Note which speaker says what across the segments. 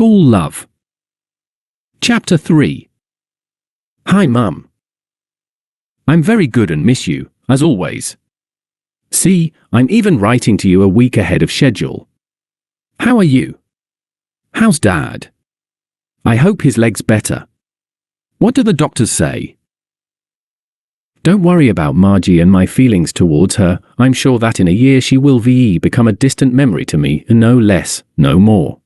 Speaker 1: Tall Love. Chapter 3. Hi Mum. I'm very good and miss you, as always. See, I'm even writing to you a week ahead of schedule. How are you? How's Dad? I hope his leg's better. What do the doctors say? Don't worry about Margie and my feelings towards her. I'm sure that in a year she will become a distant memory to me, and no less, no more.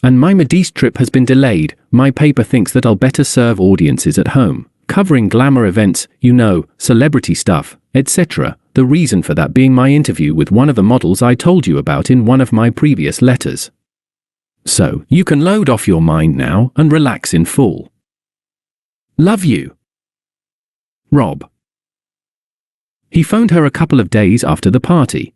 Speaker 1: And my Mideast trip has been delayed. My paper thinks that I'll better serve audiences at home, covering glamour events, celebrity stuff, etc. The reason for that being my interview with one of the models I told you about in one of my previous letters. So, you can load off your mind now and relax in full. Love you. Rob. He phoned her a couple of days after the party.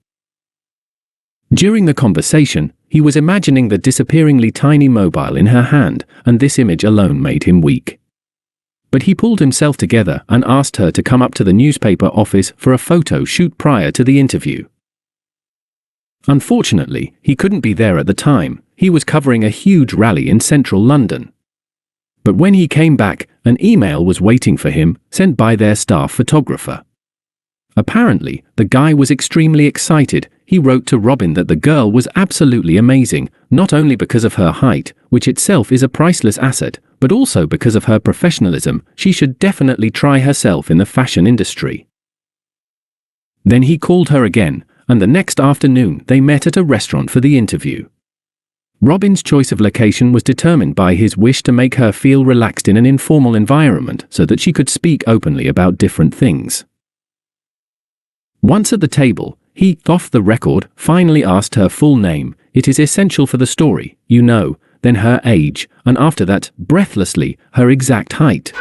Speaker 1: During the conversation, he was imagining the disappearingly tiny mobile in her hand, and this image alone made him weak. But he pulled himself together and asked her to come up to the newspaper office for a photo shoot prior to the interview. Unfortunately, he couldn't be there at the time. He was covering a huge rally in central London. But when he came back, an email was waiting for him, sent by their staff photographer. Apparently, the guy was extremely excited. He wrote to Robin that the girl was absolutely amazing, not only because of her height, which itself is a priceless asset, but also because of her professionalism. She should definitely try herself in the fashion industry. Then he called her again, and the next afternoon they met at a restaurant for the interview. Robin's choice of location was determined by his wish to make her feel relaxed in an informal environment so that she could speak openly about different things. Once at the table, he, off the record, finally asked her full name. It is essential for the story, then her age, and after that, breathlessly, her exact height.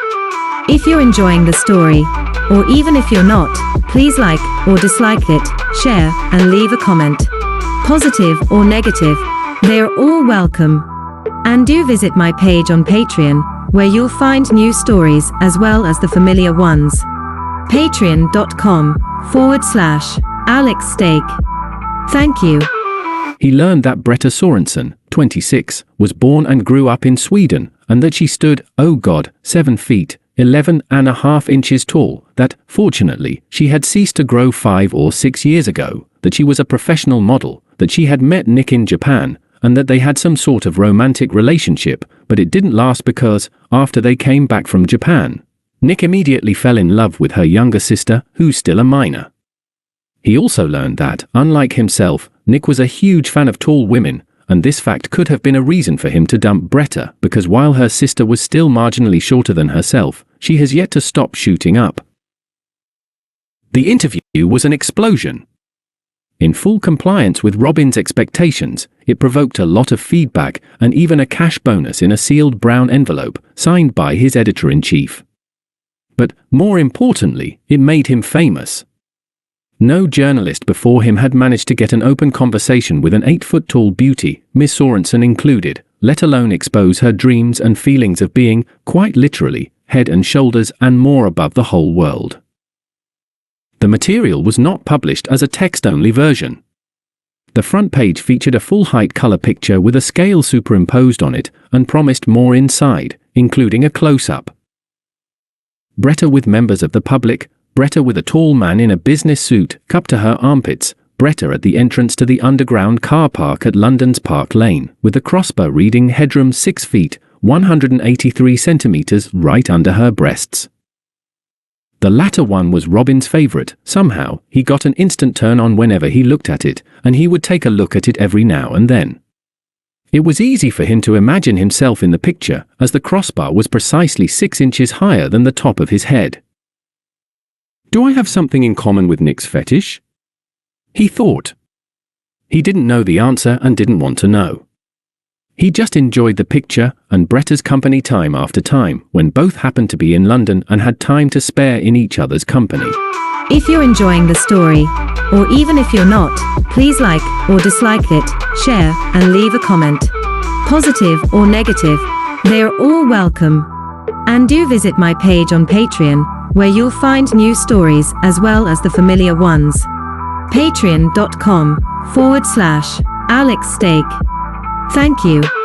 Speaker 2: If you're enjoying the story, or even if you're not, please like or dislike it, share, and leave a comment. Positive or negative, they are all welcome. And do visit my page on Patreon, where you'll find new stories as well as the familiar ones. Patreon.com/Alex Steak. Thank you.
Speaker 1: He learned that Bretta Sorensen, 26, was born and grew up in Sweden, and that she stood, 7 feet, 11.5 inches tall, that, fortunately, she had ceased to grow 5 or 6 years ago, that she was a professional model, that she had met Nick in Japan, and that they had some sort of romantic relationship, but it didn't last because, after they came back from Japan, Nick immediately fell in love with her younger sister, who's still a minor. He also learned that, unlike himself, Nick was a huge fan of tall women, and this fact could have been a reason for him to dump Bretta, because while her sister was still marginally shorter than herself, she has yet to stop shooting up. The interview was an explosion. In full compliance with Robin's expectations, it provoked a lot of feedback and even a cash bonus in a sealed brown envelope, signed by his editor-in-chief. But, more importantly, it made him famous. No journalist before him had managed to get an open conversation with an 8-foot-tall beauty, Miss Sorensen included, let alone expose her dreams and feelings of being, quite literally, head and shoulders and more above the whole world. The material was not published as a text-only version. The front page featured a full-height color picture with a scale superimposed on it and promised more inside, including a close-up. Bretta with members of the public, Bretta with a tall man in a business suit, cupped to her armpits, Bretta at the entrance to the underground car park at London's Park Lane, with the crossbar reading headroom 6 feet, 183 centimeters right under her breasts. The latter one was Robin's favorite. Somehow, he got an instant turn on whenever he looked at it, and he would take a look at it every now and then. It was easy for him to imagine himself in the picture, as the crossbar was precisely 6 inches higher than the top of his head. Do I have something in common with Nick's fetish? He thought. He didn't know the answer and didn't want to know. He just enjoyed the picture and Bretta's company time after time, when both happened to be in London and had time to spare in each other's company.
Speaker 2: If you're enjoying the story, or even if you're not, please like or dislike it, share, and leave a comment. Positive or negative, they are all welcome. And do visit my page on Patreon, where you'll find new stories as well as the familiar ones. Patreon.com/Alex Steak. Thank you.